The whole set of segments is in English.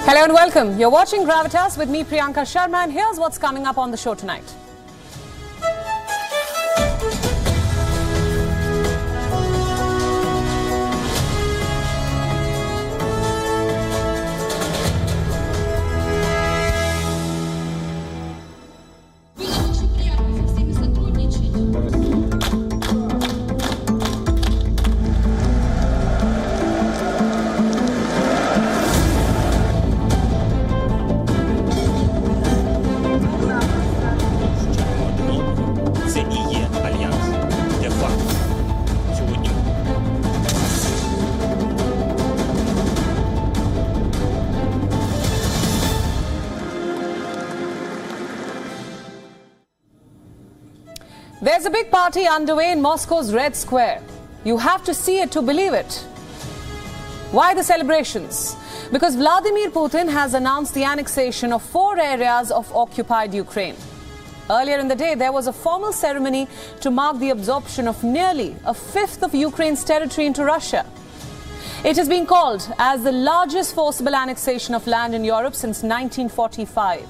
Hello and welcome. You're watching Gravitas with me, Priyanka Sharma, and here's what's coming up on the show tonight. There's a big party underway in Moscow's Red Square. You have to see it to believe it. Why the celebrations? Because Vladimir Putin has announced the annexation of 4 areas of occupied Ukraine. Earlier in the day, there was a formal ceremony to mark the absorption of nearly a fifth of Ukraine's territory into Russia. It has been called as the largest forcible annexation of land in Europe since 1945.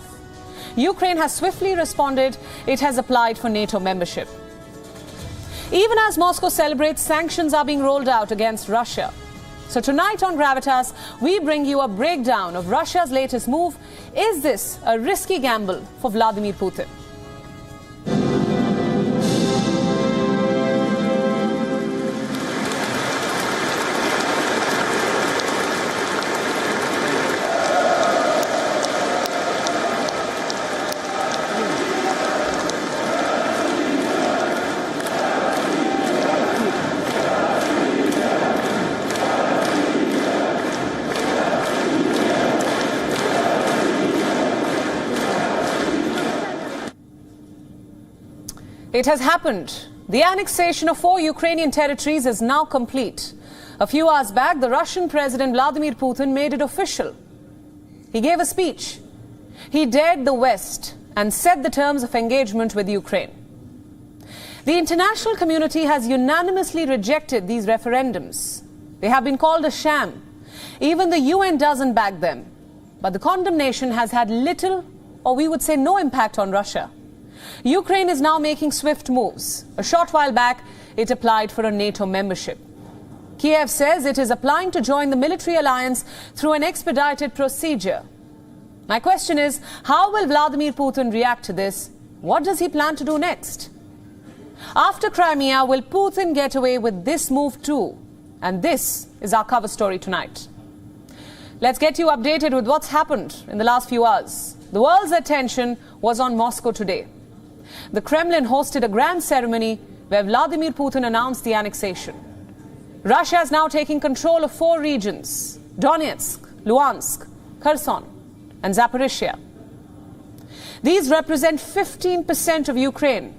Ukraine has swiftly responded. It has applied for NATO membership. Even as Moscow celebrates, sanctions are being rolled out against Russia. So tonight on Gravitas, we bring you a breakdown of Russia's latest move. Is this a risky gamble for Vladimir Putin? It has happened. The annexation of 4 Ukrainian territories is now complete. A few hours back, the Russian President Vladimir Putin made it official. He gave a speech. He dared the West and set the terms of engagement with Ukraine. The international community has unanimously rejected these referendums. They have been called a sham. Even the UN doesn't back them. But the condemnation has had little, or we would say no, impact on Russia. Ukraine is now making swift moves. A short while back, it applied for a NATO membership. Kiev says it is applying to join the military alliance through an expedited procedure. My question is, how will Vladimir Putin react to this? What does he plan to do next? After Crimea, will Putin get away with this move too? And this is our cover story tonight. Let's get you updated with what's happened in the last few hours. The world's attention was on Moscow today. The Kremlin hosted a grand ceremony where Vladimir Putin announced the annexation. Russia is now taking control of 4 regions: Donetsk, Luhansk, Kherson, and Zaporizhia. These represent 15% of Ukraine.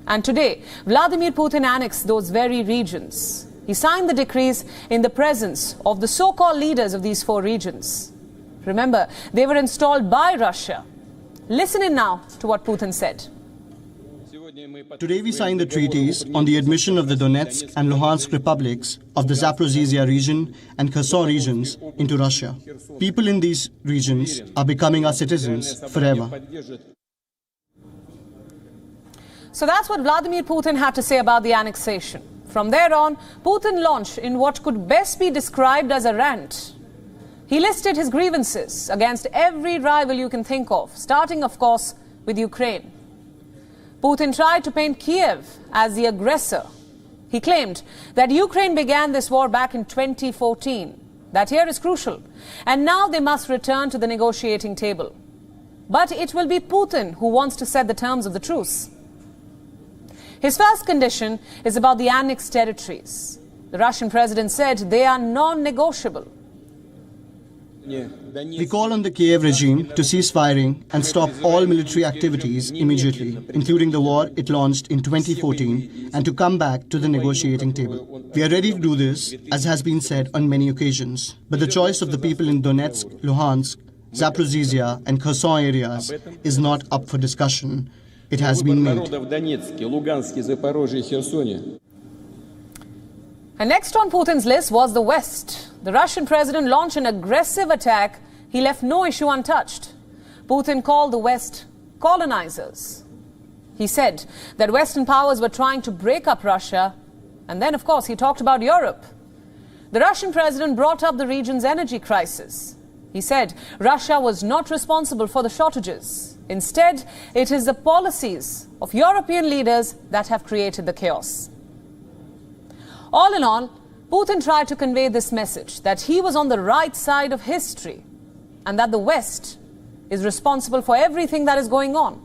And today, Vladimir Putin annexed those very regions. He signed the decrees in the presence of the so-called leaders of these 4 regions. Remember, they were installed by Russia. Listen in now to what Putin said. Today we signed the treaties on the admission of the Donetsk and Luhansk republics of the Zaporizhia region and Kherson regions into Russia. People in these regions are becoming our citizens forever. So that's what Vladimir Putin had to say about the annexation. From there on, Putin launched in what could best be described as a rant. He listed his grievances against every rival you can think of, starting, of course, with Ukraine. Putin tried to paint Kiev as the aggressor. He claimed that Ukraine began this war back in 2014. That year is crucial, and now they must return to the negotiating table. But it will be Putin who wants to set the terms of the truce. His first condition is about the annexed territories. The Russian president said they are non-negotiable. We call on the Kiev regime to cease firing and stop all military activities immediately, including the war it launched in 2014, and to come back to the negotiating table. We are ready to do this, as has been said on many occasions. But the choice of the people in Donetsk, Luhansk, Zaporizhia and Kherson areas is not up for discussion. It has been made. And next on Putin's list was the West. The Russian president launched an aggressive attack. he left no issue untouched. Putin called the West colonizers. He said that Western powers were trying to break up Russia. And then, of course, he talked about Europe. The Russian president brought up the region's energy crisis. He said Russia was not responsible for the shortages. Instead, it is the policies of European leaders that have created the chaos. All in all, Putin tried to convey this message that he was on the right side of history and that the West is responsible for everything that is going on.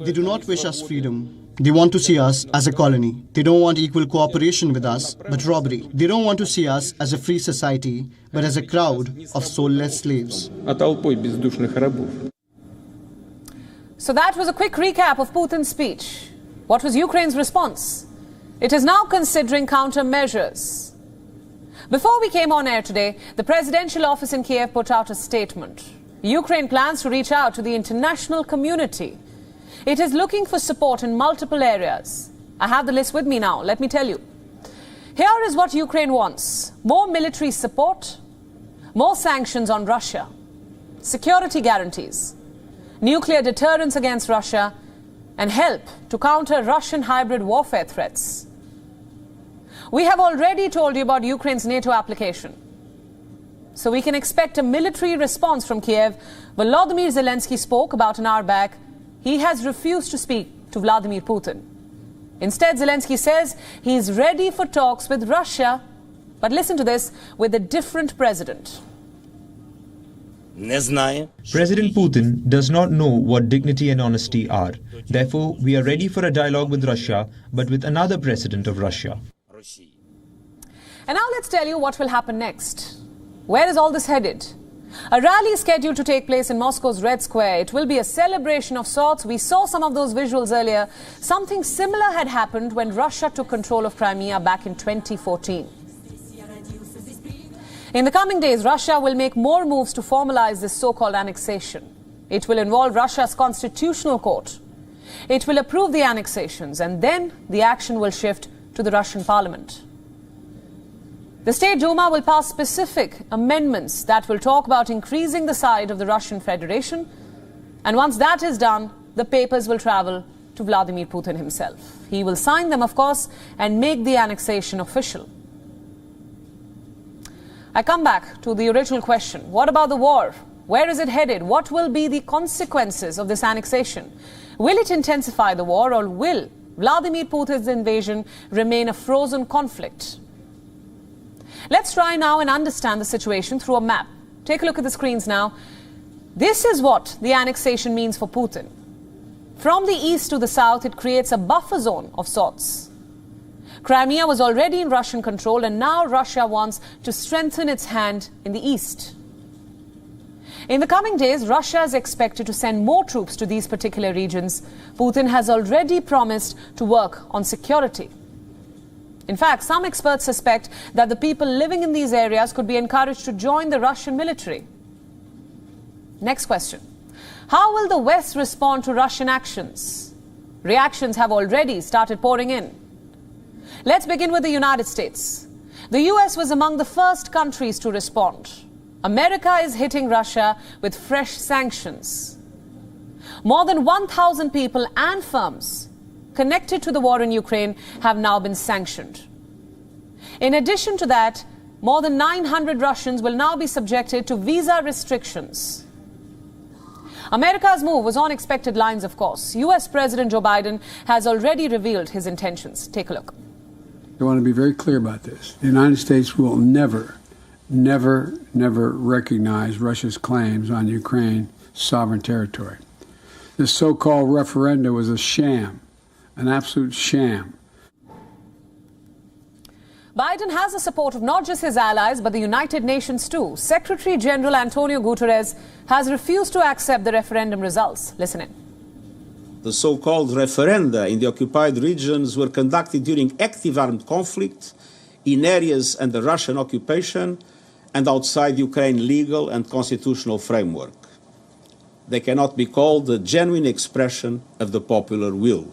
They do not wish us freedom. They want to see us as a colony. They don't want equal cooperation with us, but robbery. They don't want to see us as a free society, but as a crowd of soulless slaves. So that was a quick recap of Putin's speech. What was Ukraine's response? It is now considering countermeasures. Before we came on air today, the presidential office in Kiev put out a statement. Ukraine plans to reach out to the international community. It is looking for support in multiple areas. I have the list with me now. Let me tell you. Here is what Ukraine wants: more military support, more sanctions on Russia, security guarantees, nuclear deterrence against Russia, and help to counter Russian hybrid warfare threats. We have already told you about Ukraine's NATO application. So we can expect a military response from Kiev. Volodymyr Zelensky spoke about an hour back. He has refused to speak to Vladimir Putin. Instead, Zelensky says he is ready for talks with Russia, but listen to this, with a different president. President Putin does not know what dignity and honesty are. Therefore, we are ready for a dialogue with Russia, but with another president of Russia. And now let's tell you what will happen next. Where is all this headed? A rally is scheduled to take place in Moscow's Red Square. It will be a celebration of sorts. We saw some of those visuals earlier. Something similar had happened when Russia took control of Crimea back in 2014. In the coming days, Russia will make more moves to formalize this so-called annexation. It will involve Russia's constitutional court. It will approve the annexations, and then the action will shift to the Russian parliament. The State Duma will pass specific amendments that will talk about increasing the size of the Russian Federation. And once that is done, the papers will travel to Vladimir Putin himself. He will sign them, of course, and make the annexation official. I come back to the original question. What about the war? Where is it headed? What will be the consequences of this annexation? Will it intensify the war, or will Vladimir Putin's invasion remain a frozen conflict? Let's try now and understand the situation through a map. Take a look at the screens now. This is what the annexation means for Putin. From the east to the south, it creates a buffer zone of sorts. Crimea was already in Russian control, and now Russia wants to strengthen its hand in the east. In the coming days, Russia is expected to send more troops to these particular regions. Putin has already promised to work on security. In fact, some experts suspect that the people living in these areas could be encouraged to join the Russian military. Next question. How will the West respond to Russian actions? Reactions have already started pouring in. Let's begin with the United States. The US was among the first countries to respond. America is hitting Russia with fresh sanctions. More than 1,000 people and firms connected to the war in Ukraine have now been sanctioned. In addition to that, more than 900 Russians will now be subjected to visa restrictions. America's move was on expected lines, of course. US President Joe Biden has already revealed his intentions. Take a look. I want to be very clear about this. The United States will never recognize Russia's claims on Ukraine's sovereign territory. This so-called referendum was a sham. An absolute sham. Biden has the support of not just his allies, but the United Nations too. Secretary General Antonio Guterres has refused to accept the referendum results. Listen in. The so-called referenda in the occupied regions were conducted during active armed conflict in areas under Russian occupation and outside Ukraine's legal and constitutional framework. They cannot be called the genuine expression of the popular will.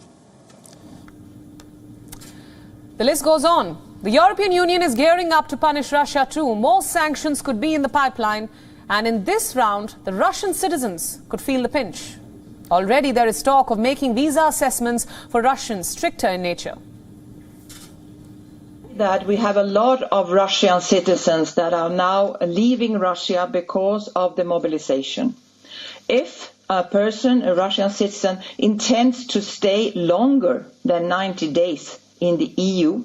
The list goes on. The European Union is gearing up to punish Russia too. More sanctions could be in the pipeline, and in this round, the Russian citizens could feel the pinch. Already there is talk of making visa assessments for Russians stricter in nature. That we have a lot of Russian citizens that are now leaving Russia because of the mobilization. If a person, a Russian citizen, intends to stay longer than 90 days in the EU,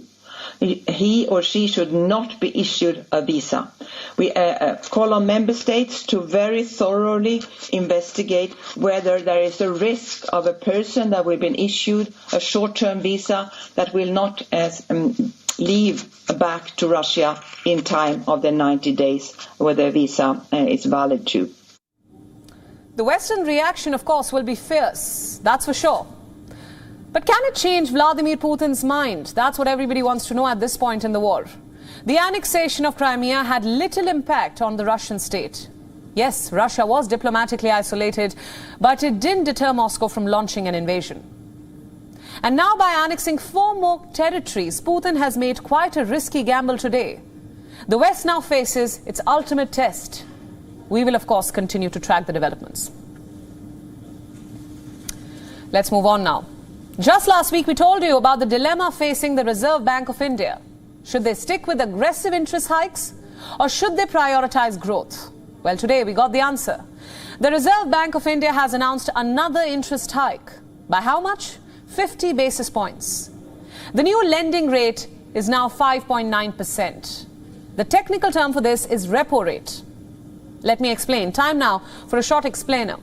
he or she should not be issued a visa. We call on member states to very thoroughly investigate whether there is a risk of a person that will have been issued a short-term visa that will not leave back to Russia in time of the 90 days where the visa is valid to. The Western reaction, of course, will be fierce, that's for sure. But can it change Vladimir Putin's mind? That's what everybody wants to know at this point in the war. The annexation of Crimea had little impact on the Russian state. Yes, Russia was diplomatically isolated, but it didn't deter Moscow from launching an invasion. And now by annexing 4 more territories, Putin has made quite a risky gamble today. The West now faces its ultimate test. We will, of course, continue to track the developments. Let's move on now. Just last week, we told you about the dilemma facing the Reserve Bank of India. Should they stick with aggressive interest hikes or should they prioritize growth? Well, today we got the answer. The Reserve Bank of India has announced another interest hike. By how much? 50 basis points. The new lending rate is now 5.9%. The technical term for this is repo rate. Let me explain. Time now for a short explainer.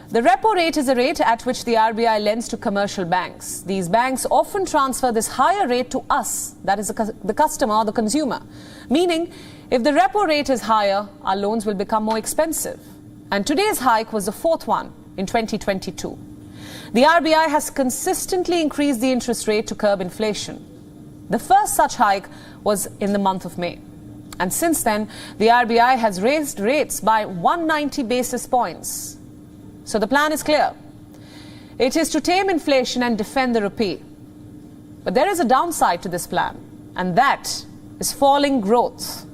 The repo rate is a rate at which the RBI lends to commercial banks. These banks often transfer this higher rate to us, that is the customer or the consumer. Meaning, if the repo rate is higher, our loans will become more expensive. And today's hike was the 4th one in 2022. The RBI has consistently increased the interest rate to curb inflation. The first such hike was in the month of May. And since then, the RBI has raised rates by 190 basis points. So the plan is clear. It is to tame inflation and defend the rupee. But there is a downside to this plan, and that is falling growth.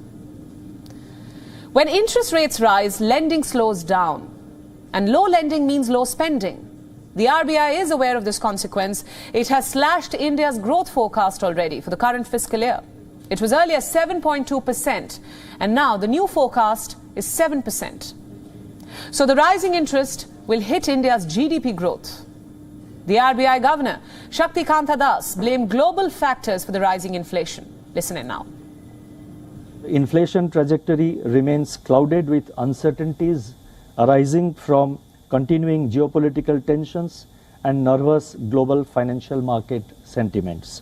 When interest rates rise, lending slows down. And low lending means low spending. The RBI is aware of this consequence. It has slashed India's growth forecast already for the current fiscal year. It was earlier 7.2%, and now the new forecast is 7%. So the rising interest will hit India's GDP growth. The RBI Governor, Shaktikanta Das, blamed global factors for the rising inflation. Listen in now. The inflation trajectory remains clouded with uncertainties arising from continuing geopolitical tensions and nervous global financial market sentiments.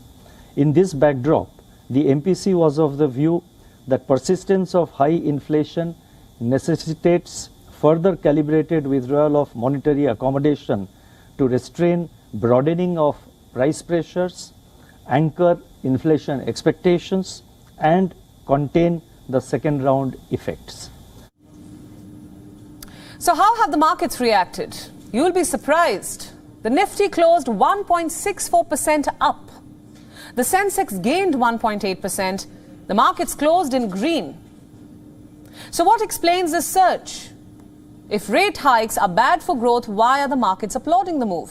In this backdrop, the MPC was of the view that persistence of high inflation necessitates further calibrated withdrawal of monetary accommodation to restrain broadening of price pressures, anchor inflation expectations, and contain the second round effects. So how have the markets reacted? You'll be surprised. The Nifty closed 1.64% up. The Sensex gained 1.8%. The markets closed in green. So what explains this surge? If rate hikes are bad for growth, why are the markets applauding the move?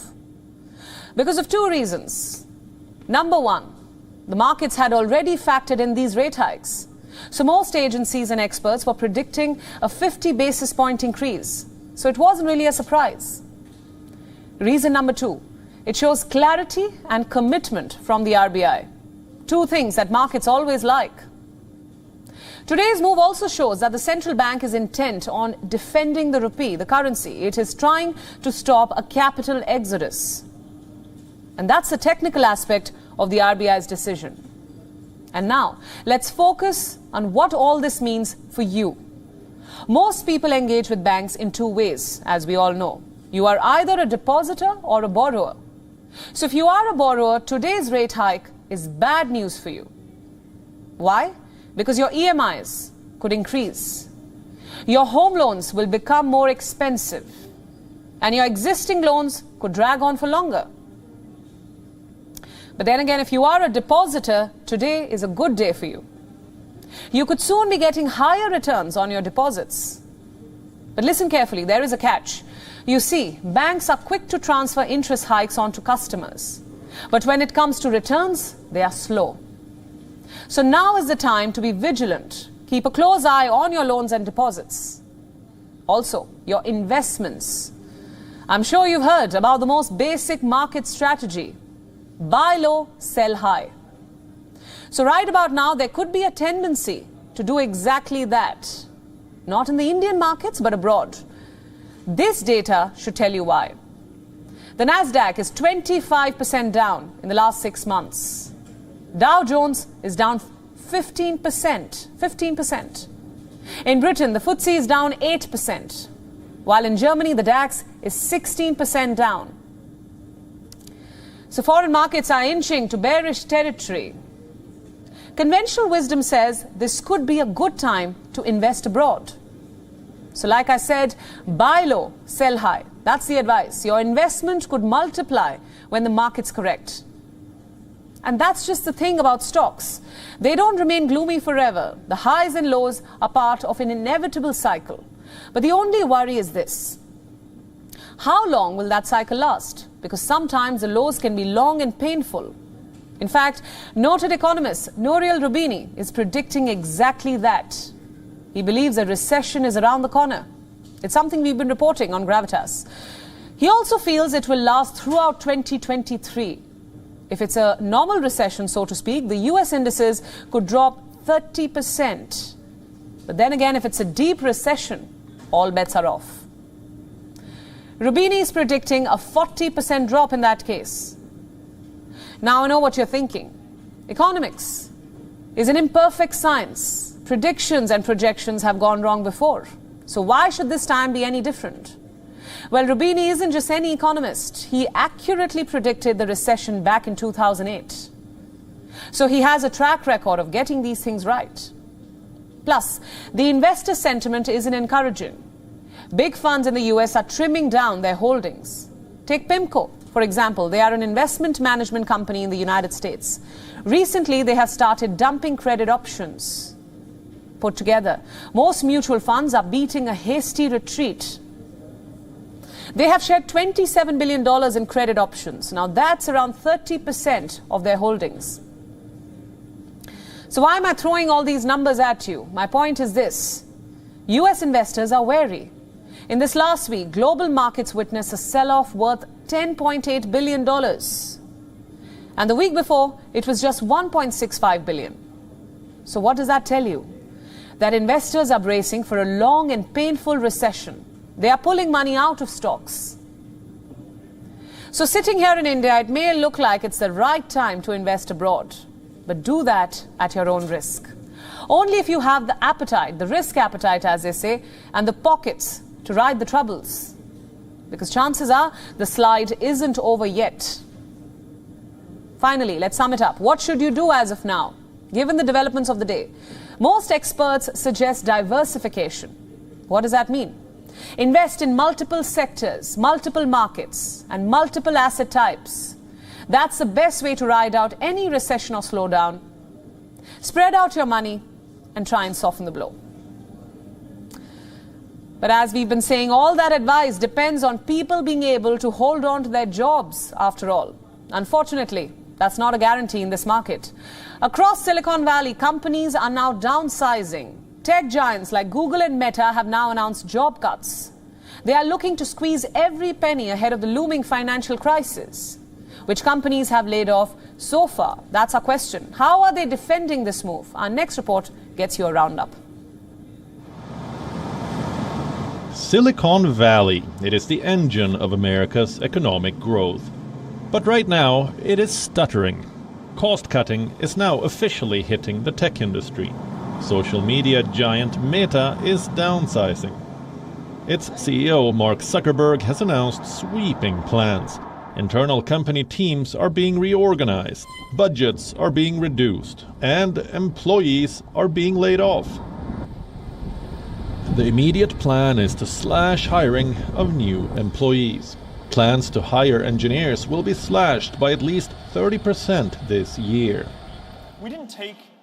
Because of 2 reasons. Number 1, the markets had already factored in these rate hikes. So most agencies and experts were predicting a 50 basis point increase. So it wasn't really a surprise. Reason number 2, it shows clarity and commitment from the RBI. 2 things that markets always like. Today's move also shows that the central bank is intent on defending the rupee, the currency. It is trying to stop a capital exodus. And that's the technical aspect of the RBI's decision. And now, let's focus on what all this means for you. Most people engage with banks in 2 ways, as we all know. You are either a depositor or a borrower. So if you are a borrower, today's rate hike is bad news for you. Why? Because your EMIs could increase. Your home loans will become more expensive. And your existing loans could drag on for longer. But then again, if you are a depositor, today is a good day for you. You could soon be getting higher returns on your deposits. But listen carefully, there is a catch. You see, banks are quick to transfer interest hikes onto customers. But when it comes to returns, they are slow. So now is the time to be vigilant. Keep a close eye on your loans and deposits. Also, your investments. I'm sure you've heard about the most basic market strategy. Buy low, sell high. So right about now, there could be a tendency to do exactly that. Not in the Indian markets, but abroad. This data should tell you why. The Nasdaq is 25% down in the last 6 months. Dow Jones is down 15%. In Britain, the FTSE is down 8%, while in Germany, the DAX is 16% down. So foreign markets are inching to bearish territory. Conventional wisdom says this could be a good time to invest abroad. So like I said, buy low, sell high. That's the advice. Your investment could multiply when the market's correct. And that's just the thing about stocks. They don't remain gloomy forever. The highs and lows are part of an inevitable cycle. But the only worry is this. How long will that cycle last? Because sometimes the lows can be long and painful. In fact, noted economist Nouriel Roubini is predicting exactly that. He believes a recession is around the corner. It's something we've been reporting on Gravitas. He also feels it will last throughout 2023. If it's a normal recession, so to speak, the US indices could drop 30%. But then again, if it's a deep recession, all bets are off. Roubini is predicting a 40% drop in that case. Now I know what you're thinking. Economics is an imperfect science. Predictions and projections have gone wrong before. So why should this time be any different? Well, Roubini isn't just any economist. He accurately predicted the recession back in 2008. So he has a track record of getting these things right. Plus, the investor sentiment isn't encouraging. Big funds in the US are trimming down their holdings. Take PIMCO, for example. They are an investment management company in the United States. Recently, they have started dumping credit options. Put together, most mutual funds are beating a hasty retreat. They have shared $27 billion in credit options. Now that's around 30% of their holdings. So why am I throwing all these numbers at you? My point is this. US investors are wary. In this last week, global markets witnessed a sell-off worth $10.8 billion. And the week before, it was just $1.65 billion. So what does that tell you? That investors are bracing for a long and painful recession. They are pulling money out of stocks. So sitting here in India, it may look like it's the right time to invest abroad. But do that at your own risk. Only if you have the appetite, the risk appetite as they say, and the pockets to ride the troubles. Because chances are the slide isn't over yet. Finally, let's sum it up. What should you do as of now, given the developments of the day? Most experts suggest diversification. What does that mean? Invest in multiple sectors, multiple markets, and multiple asset types. That's the best way to ride out any recession or slowdown. Spread out your money and try and soften the blow. But as we've been saying, all that advice depends on people being able to hold on to their jobs after all. Unfortunately, that's not a guarantee in this market. Across Silicon Valley, companies are now downsizing. Tech giants like Google and Meta have now announced job cuts. They are looking to squeeze every penny ahead of the looming financial crisis. Which companies have laid off so far? That's our question. How are they defending this move? Our next report gets you a roundup. Silicon Valley. It is the engine of America's economic growth. But right now, it is stuttering. Cost-cutting is now officially hitting the tech industry. Social media giant Meta is downsizing. Its CEO, Mark Zuckerberg, has announced sweeping plans. Internal company teams are being reorganized, budgets are being reduced, and employees are being laid off. The immediate plan is to slash hiring of new employees. Plans to hire engineers will be slashed by at least 30% this year.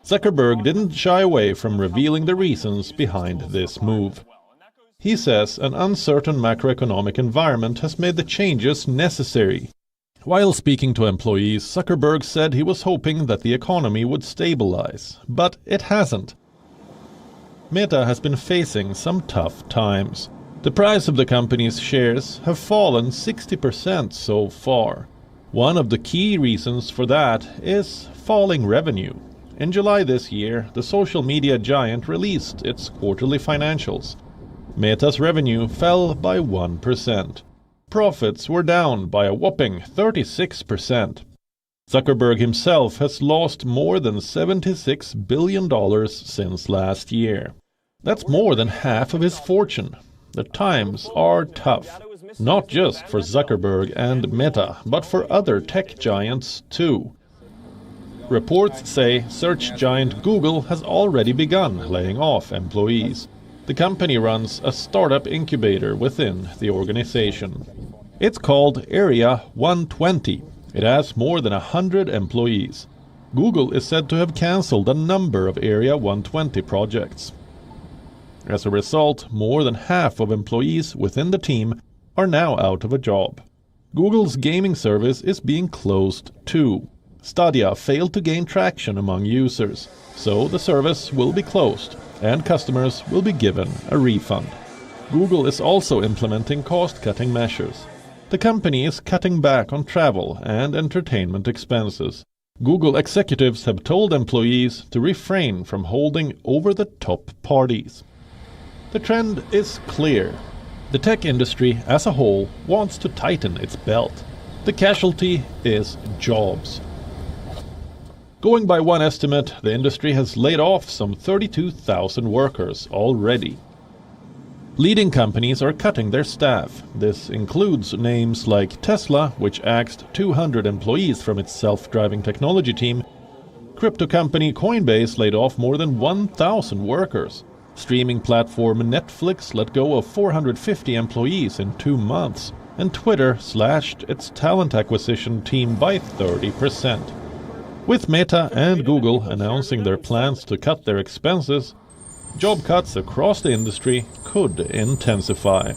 Zuckerberg didn't shy away from revealing the reasons behind this move. He says an uncertain macroeconomic environment has made the changes necessary. While speaking to employees, Zuckerberg said he was hoping that the economy would stabilize, but it hasn't. Meta has been facing some tough times. The price of the company's shares have fallen 60% so far. One of the key reasons for that is falling revenue. In July this year, the social media giant released its quarterly financials. Meta's revenue fell by 1%. Profits were down by a whopping 36%. Zuckerberg himself has lost more than $76 billion since last year. That's more than half of his fortune. The times are tough, not just for Zuckerberg and Meta, but for other tech giants too. Reports say search giant Google has already begun laying off employees. The company runs a startup incubator within the organization. It's called Area 120. It has more than 100 employees. Google is said to have cancelled a number of Area 120 projects. As a result, more than half of employees within the team are now out of a job. Google's gaming service is being closed too. Stadia failed to gain traction among users, so the service will be closed and customers will be given a refund. Google is also implementing cost-cutting measures. The company is cutting back on travel and entertainment expenses. Google executives have told employees to refrain from holding over-the-top parties. The trend is clear. The tech industry as a whole wants to tighten its belt. The casualty is jobs. Going by one estimate, the industry has laid off some 32,000 workers already. Leading companies are cutting their staff. This includes names like Tesla, which axed 200 employees from its self-driving technology team. Crypto company Coinbase laid off more than 1,000 workers. Streaming platform Netflix let go of 450 employees in 2 months. And Twitter slashed its talent acquisition team by 30%. With Meta and Google announcing their plans to cut their expenses, job cuts across the industry could intensify.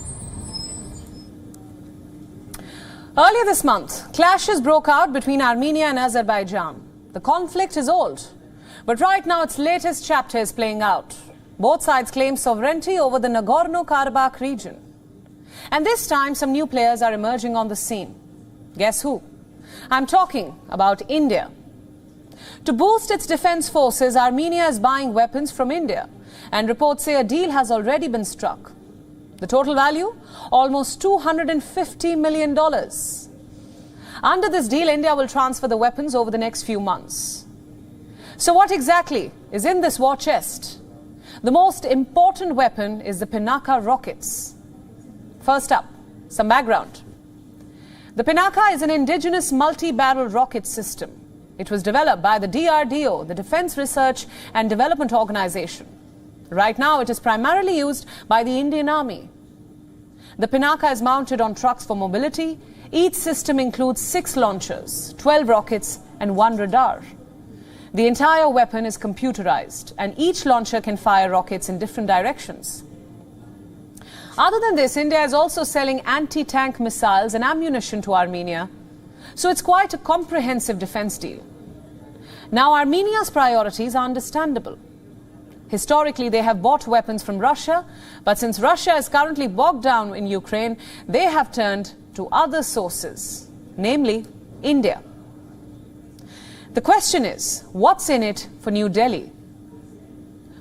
Earlier this month, clashes broke out between Armenia and Azerbaijan. The conflict is old, but right now its latest chapter is playing out. Both sides claim sovereignty over the Nagorno-Karabakh region. And this time, some new players are emerging on the scene. Guess who? I'm talking about India. To boost its defense forces, Armenia is buying weapons from India, and reports say a deal has already been struck. The total value? Almost $250 million. Under this deal, India will transfer the weapons over the next few months. So what exactly is in this war chest? The most important weapon is the Pinaka rockets. First up, some background. The Pinaka is an indigenous multi-barrel rocket system. It was developed by the DRDO, the Defense Research and Development Organization. Right now, it is primarily used by the Indian Army. The Pinaka is mounted on trucks for mobility. Each system includes 6 launchers, 12 rockets, and 1 radar. The entire weapon is computerized, and each launcher can fire rockets in different directions. Other than this, India is also selling anti-tank missiles and ammunition to Armenia. So it's quite a comprehensive defense deal. Now, Armenia's priorities are understandable. Historically, they have bought weapons from Russia, but since Russia is currently bogged down in Ukraine, they have turned to other sources, namely India. The question is, what's in it for New Delhi?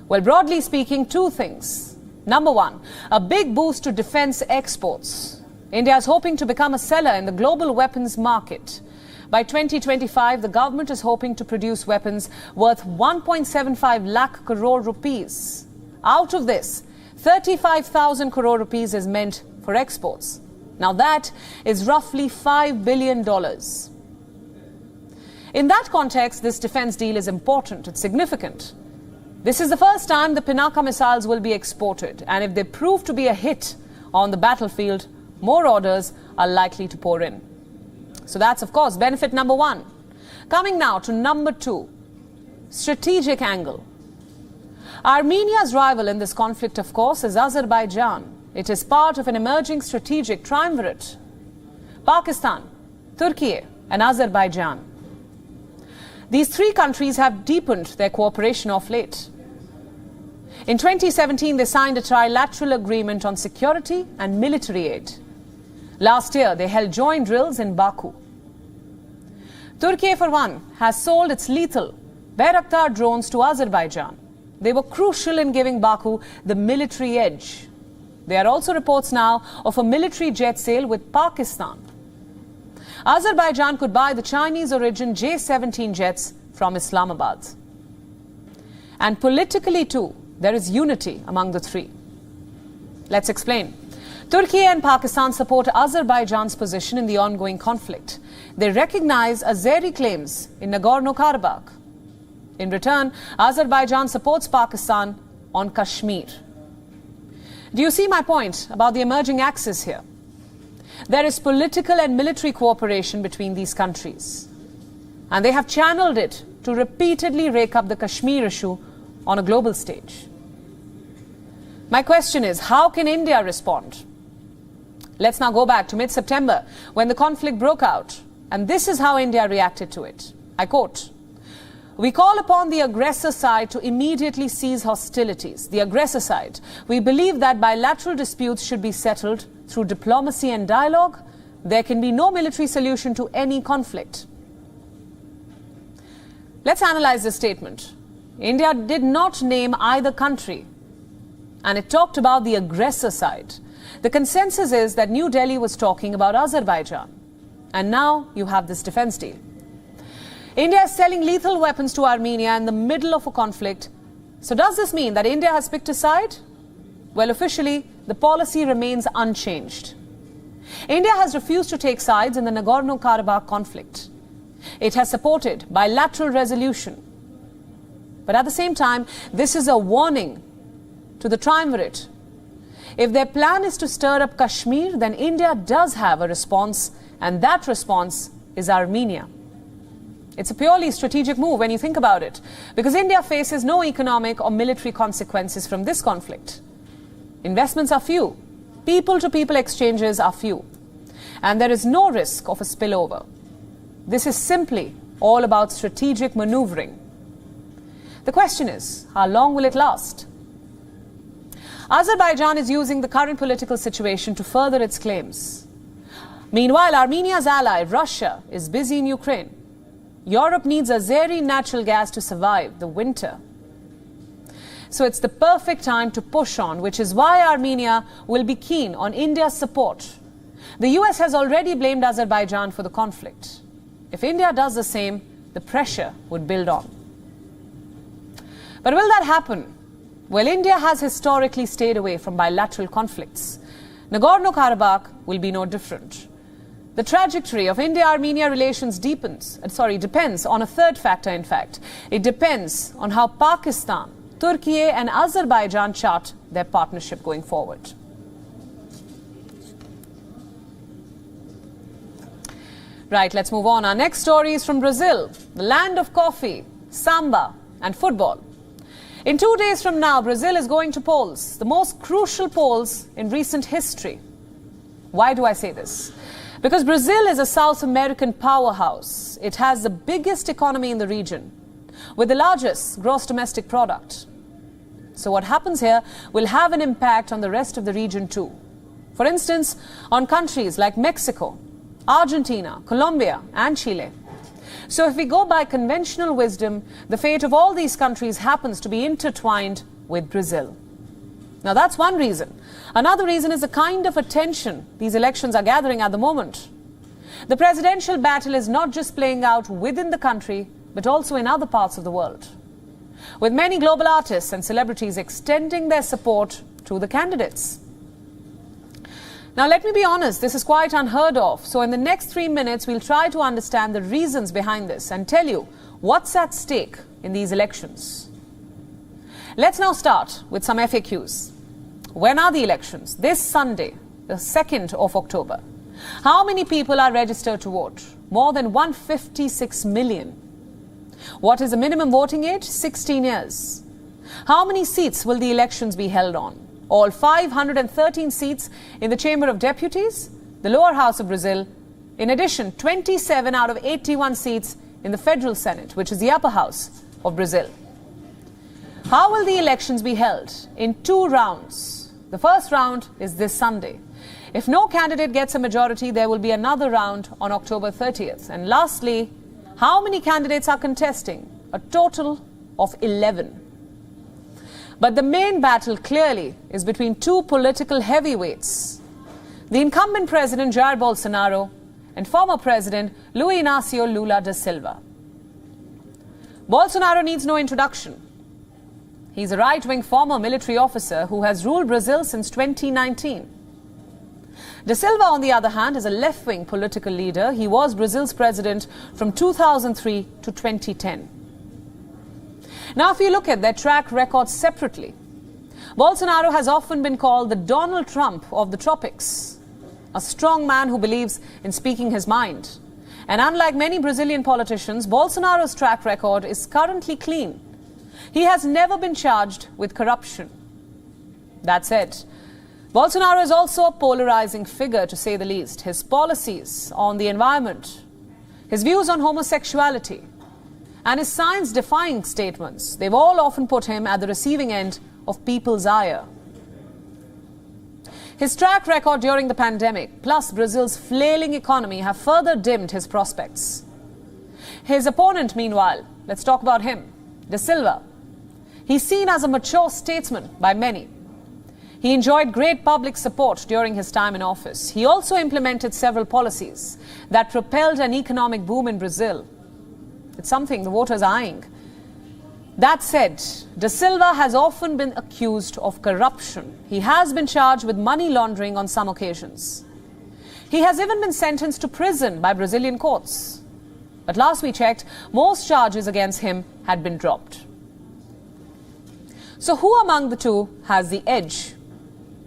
Well, broadly speaking, 2 things. Number 1, a big boost to defense exports. India is hoping to become a seller in the global weapons market. By 2025, the government is hoping to produce weapons worth 1.75 lakh crore rupees. Out of this, 35,000 crore rupees is meant for exports. Now that is roughly $5 billion. In that context, this defense deal is important, it's significant. This is the first time the Pinaka missiles will be exported, and if they prove to be a hit on the battlefield, more orders are likely to pour in. So that's, of course, benefit number one. Coming now to number two, strategic angle. Armenia's rival in this conflict, of course, is Azerbaijan. It is part of an emerging strategic triumvirate: Pakistan, Turkey, and Azerbaijan. These three countries have deepened their cooperation of late. In 2017, they signed a trilateral agreement on security and military aid. Last year, they held joint drills in Baku. Turkey, for one, has sold its lethal Bayraktar drones to Azerbaijan. They were crucial in giving Baku the military edge. There are also reports now of a military jet sale with Pakistan. Azerbaijan could buy the Chinese-origin J-17 jets from Islamabad. And politically too, there is unity among the three. Let's explain. Turkey and Pakistan support Azerbaijan's position in the ongoing conflict. They recognize Azeri claims in Nagorno-Karabakh. In return, Azerbaijan supports Pakistan on Kashmir. Do you see my point about the emerging axis here? There is political and military cooperation between these countries, and they have channeled it to repeatedly rake up the Kashmir issue on a global stage. My question is, how can India respond? Let's now go back to mid-September when the conflict broke out, and this is how India reacted to it. I quote, "We call upon the aggressor side to immediately cease hostilities." The aggressor side. "We believe that bilateral disputes should be settled through diplomacy and dialogue. There can be no military solution to any conflict." Let's analyze this statement. India did not name either country, and it talked about the aggressor side. The consensus is that New Delhi was talking about Azerbaijan, and now you have this defense deal. India is selling lethal weapons to Armenia in the middle of a conflict. So does this mean that India has picked a side? Well, officially, the policy remains unchanged. India has refused to take sides in the Nagorno-Karabakh conflict. It has supported bilateral resolution. But at the same time, this is a warning to the triumvirate. If their plan is to stir up Kashmir, then India does have a response, and that response is Armenia. It's a purely strategic move when you think about it, because India faces no economic or military consequences from this conflict. Investments are few, people-to-people exchanges are few, and there is no risk of a spillover. This is simply all about strategic maneuvering. The question is, how long will it last? Azerbaijan is using the current political situation to further its claims. Meanwhile, Armenia's ally, Russia, is busy in Ukraine. Europe needs Azeri natural gas to survive the winter. So it's the perfect time to push on, which is why Armenia will be keen on India's support. The US has already blamed Azerbaijan for the conflict. If India does the same, the pressure would build on. But will that happen? Well, India has historically stayed away from bilateral conflicts. Nagorno-Karabakh will be no different. The trajectory of India-Armenia relations depends on a third factor, in fact. It depends on how Pakistan, Turkey, and Azerbaijan chart their partnership going forward. Right, let's move on. Our next story is from Brazil, the land of coffee, samba, and football. In 2 days from now, Brazil is going to polls, the most crucial polls in recent history. Why do I say this? Because Brazil is a South American powerhouse. It has the biggest economy in the region, with the largest gross domestic product. So what happens here will have an impact on the rest of the region too. For instance, on countries like Mexico, Argentina, Colombia, and Chile. So if we go by conventional wisdom, the fate of all these countries happens to be intertwined with Brazil. Now that's one reason. Another reason is the kind of attention these elections are gathering at the moment. The presidential battle is not just playing out within the country, but also in other parts of the world, with many global artists and celebrities extending their support to the candidates. Now, let me be honest, this is quite unheard of. So in the next 3 minutes, we'll try to understand the reasons behind this and tell you what's at stake in these elections. Let's now start with some FAQs. When are the elections? This Sunday, the 2nd of October. How many people are registered to vote? More than 156 million. What is the minimum voting age? 16 years. How many seats will the elections be held on? All 513 seats in the Chamber of Deputies, the lower house of Brazil. In addition, 27 out of 81 seats in the Federal Senate, which is the upper house of Brazil. How will the elections be held? In 2 rounds. The first round is this Sunday. If no candidate gets a majority, there will be another round on October 30th. And lastly, how many candidates are contesting? A total of 11. But the main battle clearly is between 2 political heavyweights. The incumbent president Jair Bolsonaro and former president Luiz Inácio Lula da Silva. Bolsonaro needs no introduction. He's a right-wing former military officer who has ruled Brazil since 2019. Da Silva, on the other hand, is a left-wing political leader. He was Brazil's president from 2003 to 2010. Now, if you look at their track record separately, Bolsonaro has often been called the Donald Trump of the tropics, a strong man who believes in speaking his mind. And unlike many Brazilian politicians, Bolsonaro's track record is currently clean. He has never been charged with corruption. That said, Bolsonaro is also a polarizing figure, to say the least. His policies on the environment, his views on homosexuality, and his science-defying statements, they've all often put him at the receiving end of people's ire. His track record during the pandemic, plus Brazil's flailing economy, have further dimmed his prospects. His opponent, meanwhile, let's talk about him, Da Silva. He's seen as a mature statesman by many. He enjoyed great public support during his time in office. He also implemented several policies that propelled an economic boom in Brazil. It's something the voters are eyeing. That said, Da Silva has often been accused of corruption. He has been charged with money laundering on some occasions. He has even been sentenced to prison by Brazilian courts. But last we checked, most charges against him had been dropped. So who among the two has the edge?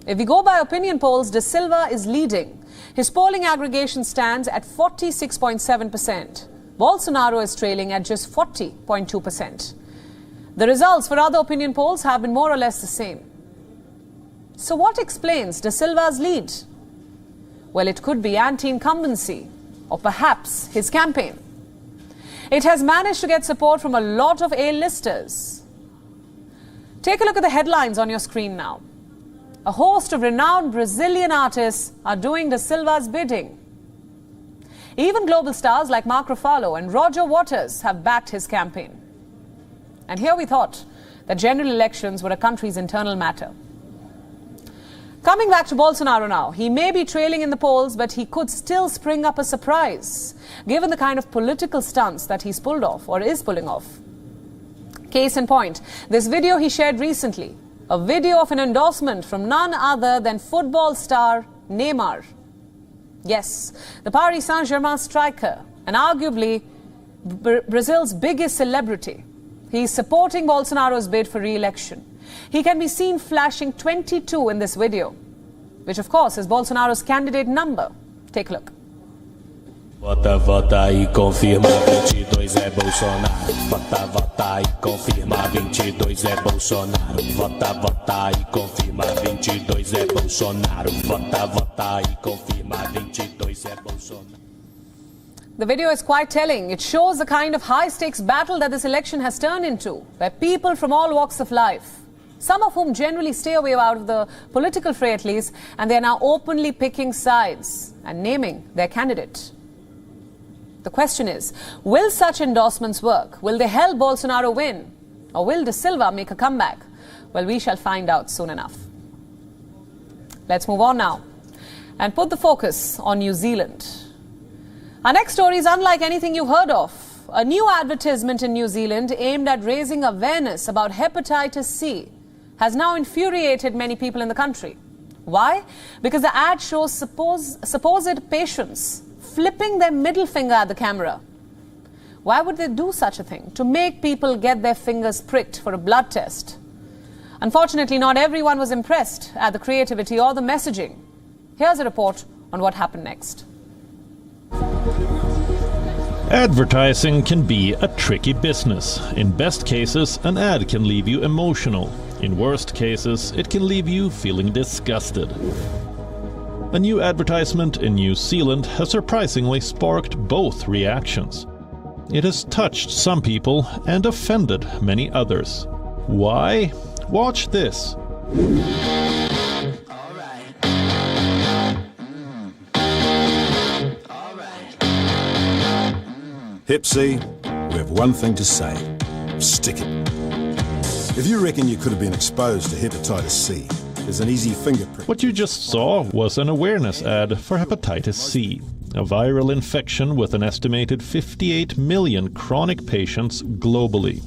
If we go by opinion polls, Da Silva is leading. His polling aggregation stands at 46.7%. Bolsonaro is trailing at just 40.2%. The results for other opinion polls have been more or less the same. So what explains Da Silva's lead? Well, it could be anti-incumbency, or perhaps his campaign. It has managed to get support from a lot of A-listers. Take a look at the headlines on your screen now. A host of renowned Brazilian artists are doing Da Silva's bidding. Even global stars like Mark Ruffalo and Roger Waters have backed his campaign. And here we thought that general elections were a country's internal matter. Coming back to Bolsonaro now, he may be trailing in the polls, but he could still spring up a surprise, given the kind of political stunts that he's pulled off or is pulling off. Case in point, this video he shared recently, a video of an endorsement from none other than football star Neymar. Yes, the Paris Saint-Germain striker, and arguably Brazil's biggest celebrity. He is supporting Bolsonaro's bid for re-election. He can be seen flashing 22 in this video, which of course is Bolsonaro's candidate number. Take a look. Vota, vota e confirma 22 é Bolsonaro. Vota, vota e confirma 22 é Bolsonaro. Vota, vota e confirma 22 é Bolsonaro. Vota, vota e confirma 22 é Bolsonaro. The video is quite telling. It shows the kind of high-stakes battle that this election has turned into, where people from all walks of life, some of whom generally stay away out of the political fray at least, and they are now openly picking sides and naming their candidate. The question is, will such endorsements work? Will they help Bolsonaro win? Or will Da Silva make a comeback? Well, we shall find out soon enough. Let's move on now and put the focus on New Zealand. Our next story is unlike anything you've heard of. A new advertisement in New Zealand aimed at raising awareness about hepatitis C has now infuriated many people in the country. Why? Because the ad shows supposed patients flipping their middle finger at the camera. Why would they do such a thing? To make people get their fingers pricked for a blood test. Unfortunately, not everyone was impressed at the creativity or the messaging. Here's a report on what happened next. Advertising can be a tricky business. In best cases, an ad can leave you emotional. In worst cases, it can leave you feeling disgusted. A new advertisement in New Zealand has surprisingly sparked both reactions. It has touched some people and offended many others. Why? Watch this. Hep C, we have one thing to say. Stick it. If you reckon you could have been exposed to hepatitis C, there's an easy fingerprint. What you just saw was an awareness ad for hepatitis C, a viral infection with an estimated 58 million chronic patients globally.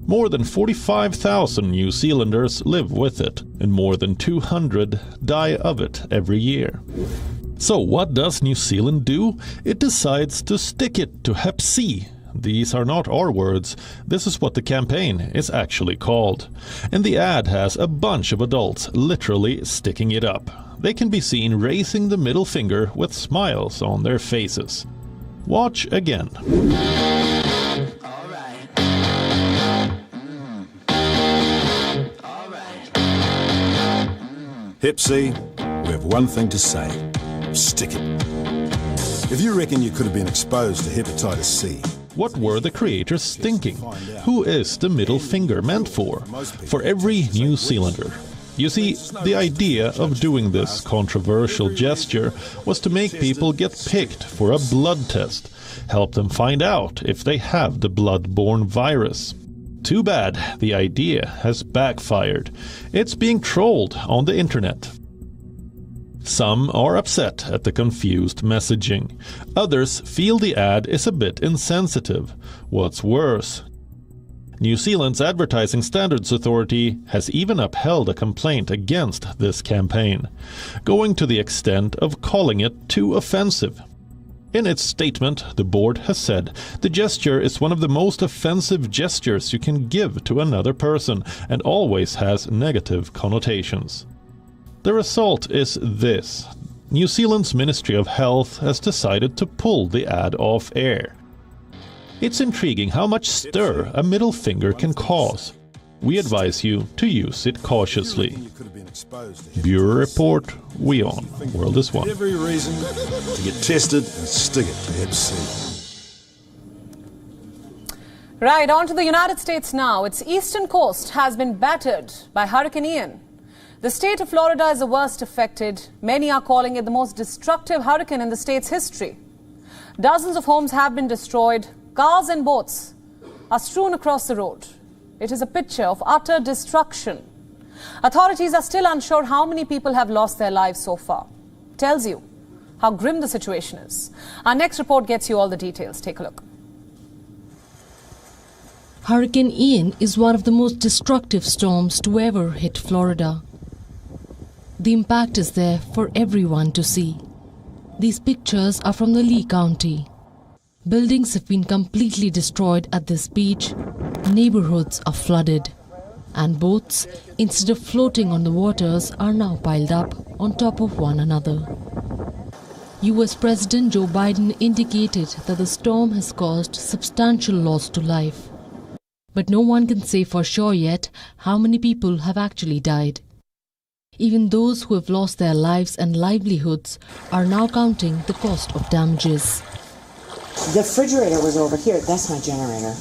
More than 45,000 New Zealanders live with it, and more than 200 die of it every year. So what does New Zealand do? It decides to stick it to Hep C. These are not our words. This is what the campaign is actually called. And the ad has a bunch of adults literally sticking it up. They can be seen raising the middle finger with smiles on their faces. Watch again. Hep C, we have one thing to say. Stick it. If you reckon you could have been exposed to hepatitis C. What were the creators thinking? Who is the middle finger meant for? For every New Zealander. You see, the idea of doing this controversial gesture was to make people get picked for a blood test, help them find out if they have the blood-borne virus. Too bad the idea has backfired. It's being trolled on the internet. Some are upset at the confused messaging. Others feel the ad is a bit insensitive. What's worse, New Zealand's Advertising Standards Authority has even upheld a complaint against this campaign, going to the extent of calling it too offensive. In its statement, the board has said the gesture is one of the most offensive gestures you can give to another person and always has negative connotations. The result is this. New Zealand's Ministry of Health has decided to pull the ad off air. It's intriguing how much stir a middle finger can cause. We advise you to use it cautiously. Bureau Report, WION, World is One. Every reason to get tested and stick it to Hep C. Right, on to the United States now. Its eastern coast has been battered by Hurricane Ian. The state of Florida is the worst affected. Many are calling it the most destructive hurricane in the state's history. Dozens of homes have been destroyed. Cars and boats are strewn across the road. It is a picture of utter destruction. Authorities are still unsure how many people have lost their lives so far. Tells you how grim the situation is. Our next report gets you all the details. Take a look. Hurricane Ian is one of the most destructive storms to ever hit Florida. The impact is there for everyone to see. These pictures are from the Lee County. Buildings have been completely destroyed at this beach. Neighborhoods are flooded. And boats, instead of floating on the waters, are now piled up on top of one another. US President Joe Biden indicated that the storm has caused substantial loss to life. But no one can say for sure yet how many people have actually died. Even those who have lost their lives and livelihoods are now counting the cost of damages. The refrigerator was over here. That's my generator.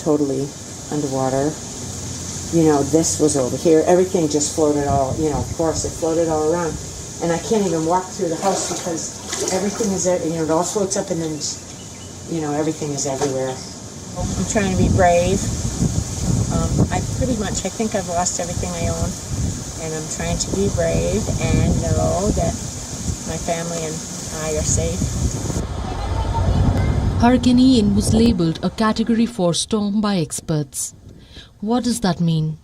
Totally underwater. You know, this was over here. Everything just floated all, of course, it floated all around. And I can't even walk through the house because everything is there, it all floats up and then, everything is everywhere. I'm trying to be brave. I think I've lost everything I own. And I'm trying to be brave and know that my family and I are safe. Hurricane Ian was labelled a Category 4 storm by experts. What does that mean?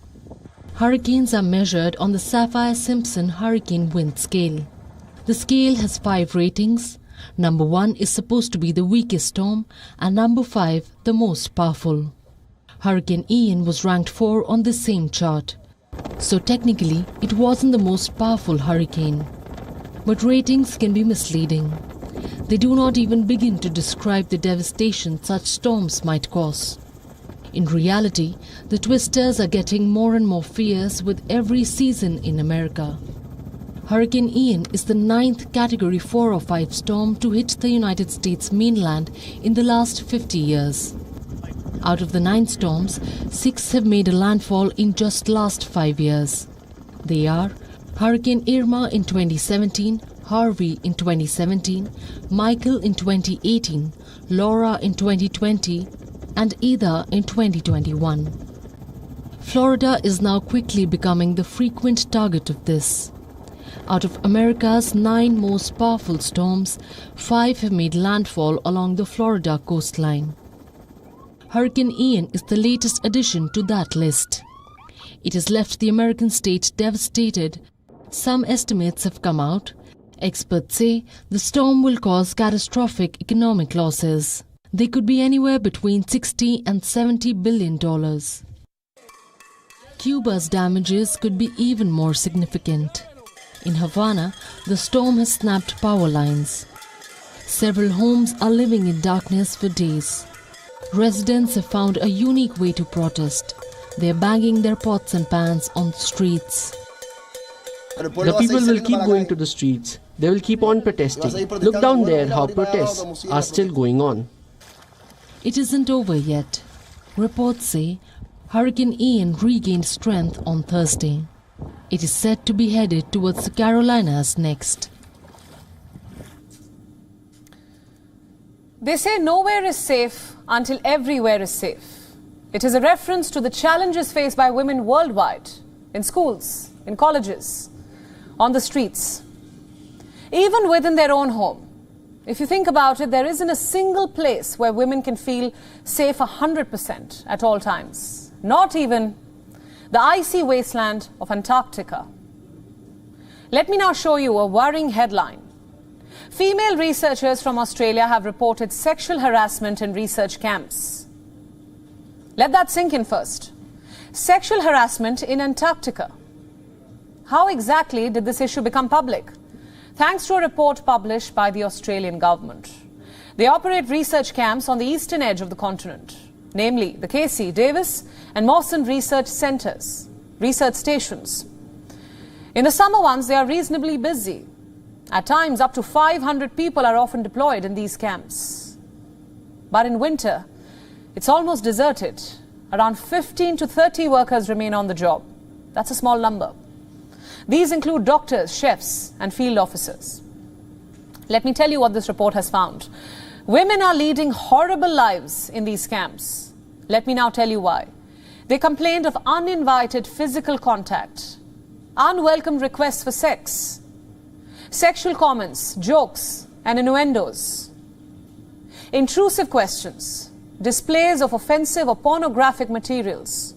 Hurricanes are measured on the Saffir-Simpson Hurricane Wind Scale. The scale has 5 ratings. Number 1 is supposed to be the weakest storm and number 5 the most powerful. Hurricane Ian was ranked 4 on the same chart. So technically, it wasn't the most powerful hurricane. But ratings can be misleading. They do not even begin to describe the devastation such storms might cause. In reality, the twisters are getting more and more fierce with every season in America. Hurricane Ian is the 9th Category 4 or 5 storm to hit the United States mainland in the last 50 years. Out of the 9 storms, 6 have made a landfall in just last 5 years. They are Hurricane Irma in 2017, Harvey in 2017, Michael in 2018, Laura in 2020, and Ida in 2021. Florida is now quickly becoming the frequent target of this. Out of America's 9 most powerful storms, 5 have made landfall along the Florida coastline. Hurricane Ian is the latest addition to that list. It has left the American state devastated. Some estimates have come out. Experts say the storm will cause catastrophic economic losses. They could be anywhere between $60 and $70 billion. Cuba's damages could be even more significant. In Havana, the storm has snapped power lines. Several homes are living in darkness for days. Residents have found a unique way to protest. They are banging their pots and pans on the streets. The people will keep going to the streets. They will keep on protesting. Look down there how protests are still going on. It isn't over yet. Reports say Hurricane Ian regained strength on Thursday. It is said to be headed towards the Carolinas next. They say nowhere is safe until everywhere is safe. It is a reference to the challenges faced by women worldwide, in schools, in colleges, on the streets, even within their own home. If you think about it, there isn't a single place where women can feel safe 100% at all times. Not even the icy wasteland of Antarctica. Let me now show you a worrying headline. Female researchers from Australia have reported sexual harassment in research camps. Let that sink in first. Sexual harassment in Antarctica. How exactly did this issue become public? Thanks to a report published by the Australian government. They operate research camps on the eastern edge of the continent, namely the Casey, Davis and Mawson research centres, research stations. In the summer ones, they are reasonably busy. At times, up to 500 people are often deployed in these camps. But in winter, it's almost deserted. Around 15 to 30 workers remain on the job. That's a small number. These include doctors, chefs, and field officers. Let me tell you what this report has found. Women are leading horrible lives in these camps. Let me now tell you why. They complained of uninvited physical contact, unwelcome requests for sex, sexual comments, jokes, and innuendos, intrusive questions, displays of offensive or pornographic materials,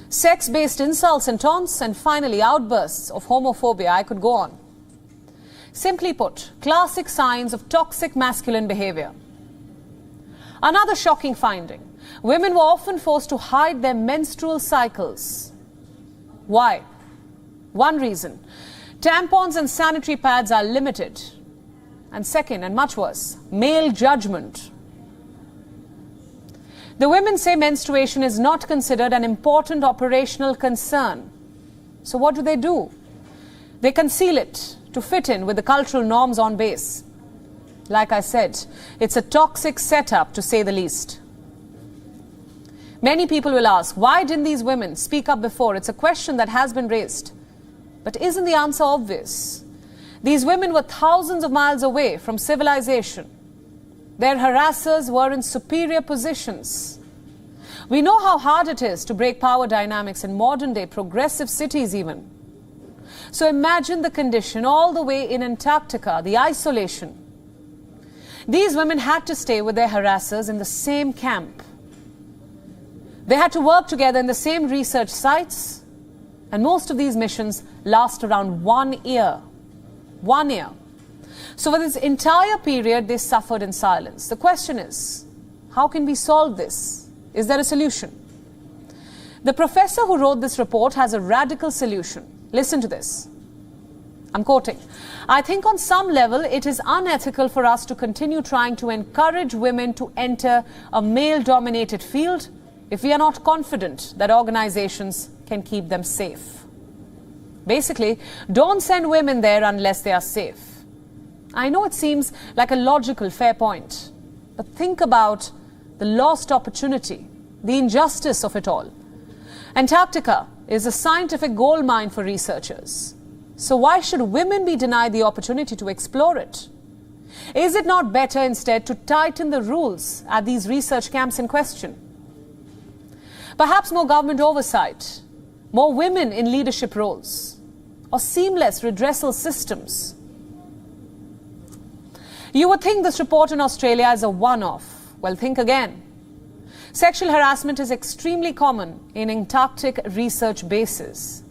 sex-based insults and taunts, and finally outbursts of homophobia. I could go on. Simply put, classic signs of toxic masculine behavior. Another shocking finding. Women were often forced to hide their menstrual cycles. Why? One reason. Tampons and sanitary pads are limited. And second, and much worse, male judgment. The women say menstruation is not considered an important operational concern. So what do? They conceal it to fit in with the cultural norms on base. Like I said, it's a toxic setup to say the least. Many people will ask, why didn't these women speak up before? It's a question that has been raised. But isn't the answer obvious? These women were thousands of miles away from civilization. Their harassers were in superior positions. We know how hard it is to break power dynamics in modern-day progressive cities even. So imagine the condition all the way in Antarctica, the isolation. These women had to stay with their harassers in the same camp. They had to work together in the same research sites, and most of these missions last around 1 year. 1 year. So for this entire period, they suffered in silence. The question is, how can we solve this? Is there a solution? The professor who wrote this report has a radical solution. Listen to this. I'm quoting, "I think on some level it is unethical for us to continue trying to encourage women to enter a male-dominated field if we are not confident that organizations can keep them safe. Basically, don't send women there unless they are safe." I know it seems like a logical, fair point, but think about the lost opportunity, the injustice of it all. Antarctica is a scientific goldmine for researchers. So why should women be denied the opportunity to explore it? Is it not better instead to tighten the rules at these research camps in question? Perhaps more government oversight, more women in leadership roles, or seamless redressal systems. You would think this report in Australia is a one-off. Well, think again. Sexual harassment is extremely common in Antarctic research bases.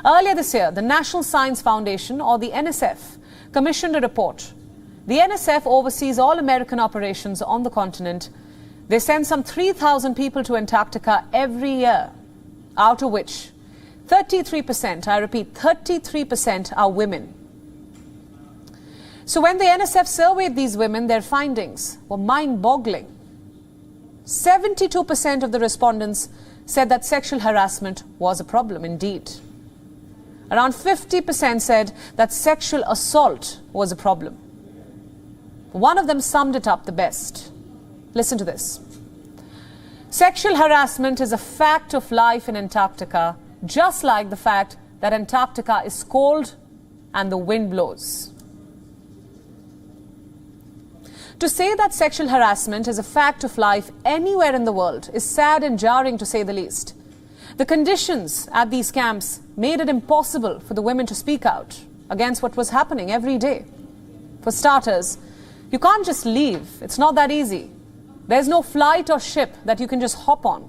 Earlier this year, the National Science Foundation, or the NSF, commissioned a report. The NSF oversees all American operations on the continent. They send some 3,000 people to Antarctica every year, out of which 33%, I repeat, 33% are women. So when the NSF surveyed these women, their findings were mind-boggling. 72% of the respondents said that sexual harassment was a problem indeed. Around 50% said that sexual assault was a problem. One of them summed it up the best. Listen to this. "Sexual harassment is a fact of life in Antarctica, just like the fact that Antarctica is cold and the wind blows." To say that sexual harassment is a fact of life anywhere in the world is sad and jarring, to say the least. The conditions at these camps made it impossible for the women to speak out against what was happening every day. For starters, you can't just leave. It's not that easy. There's no flight or ship that you can just hop on.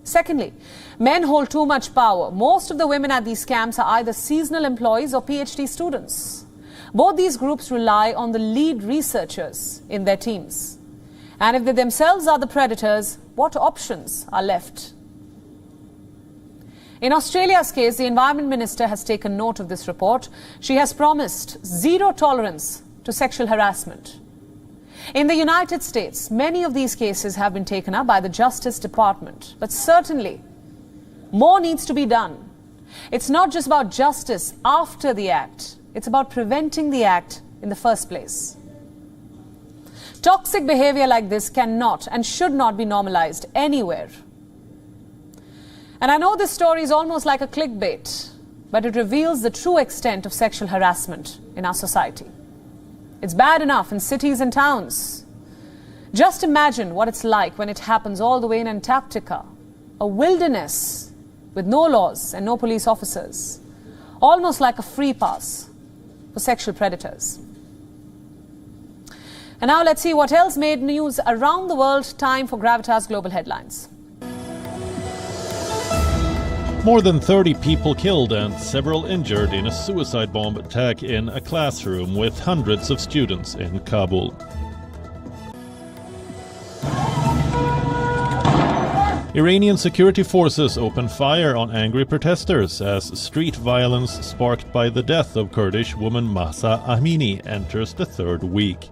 Secondly, men hold too much power. Most of the women at these camps are either seasonal employees or PhD students. Both these groups rely on the lead researchers in their teams. And if they themselves are the predators, what options are left? In Australia's case, the Environment Minister has taken note of this report. She has promised zero tolerance to sexual harassment. In the United States, many of these cases have been taken up by the Justice Department. But certainly, more needs to be done. It's not just about justice after the act. It's about preventing the act in the first place. Toxic behavior like this cannot and should not be normalized anywhere. And I know this story is almost like a clickbait, but it reveals the true extent of sexual harassment in our society. It's bad enough in cities and towns. Just imagine what it's like when it happens all the way in Antarctica, a wilderness with no laws and no police officers, almost like a free pass for sexual predators. And now let's see what else made news around the world. Time for Gravitas Global Headlines. More than 30 people killed and several injured in a suicide bomb attack in a classroom with hundreds of students in Kabul. Iranian security forces opened fire on angry protesters as street violence sparked by the death of Kurdish woman Mahsa Amini enters the third week.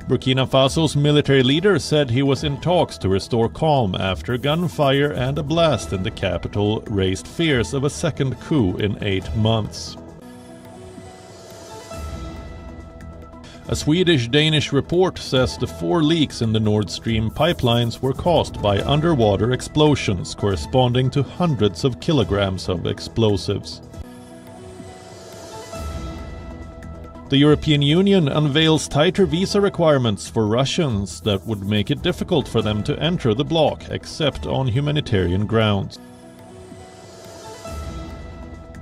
Burkina Faso's military leader said he was in talks to restore calm after gunfire and a blast in the capital raised fears of a second coup in 8 months. A Swedish-Danish report says the 4 leaks in the Nord Stream pipelines were caused by underwater explosions corresponding to hundreds of kilograms of explosives. The European Union unveils tighter visa requirements for Russians that would make it difficult for them to enter the bloc, except on humanitarian grounds.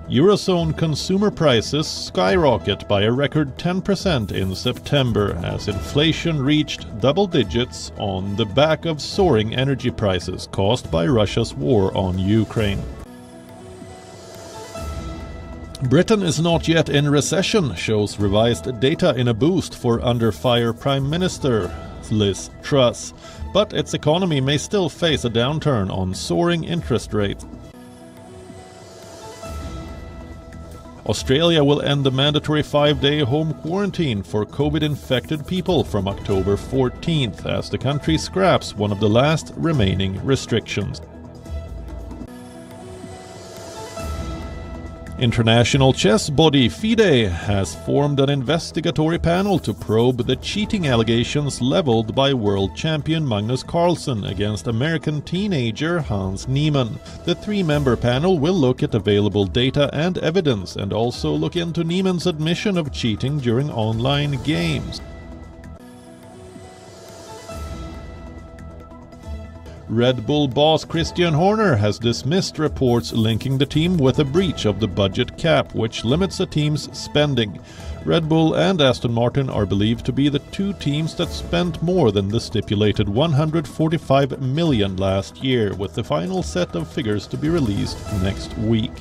Eurozone consumer prices skyrocket by a record 10% in September as inflation reached double digits on the back of soaring energy prices caused by Russia's war on Ukraine. Britain is not yet in recession, shows revised data in a boost for under-fire Prime Minister with Liz Truss. But its economy may still face a downturn on soaring interest rates. Australia will end the mandatory 5-day home quarantine for COVID-infected people from October 14th as the country scraps one of the last remaining restrictions. International chess body FIDE has formed an investigatory panel to probe the cheating allegations leveled by world champion Magnus Carlsen against American teenager Hans Niemann. The 3-member panel will look at available data and evidence and also look into Niemann's admission of cheating during online games. Red Bull boss Christian Horner has dismissed reports linking the team with a breach of the budget cap, which limits a team's spending. Red Bull and Aston Martin are believed to be the 2 teams that spent more than the stipulated $145 million last year, with the final set of figures to be released next week.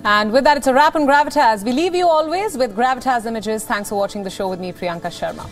And with that, it's a wrap on Gravitas. We leave you always with Gravitas images. Thanks for watching the show with me, Priyanka Sharma.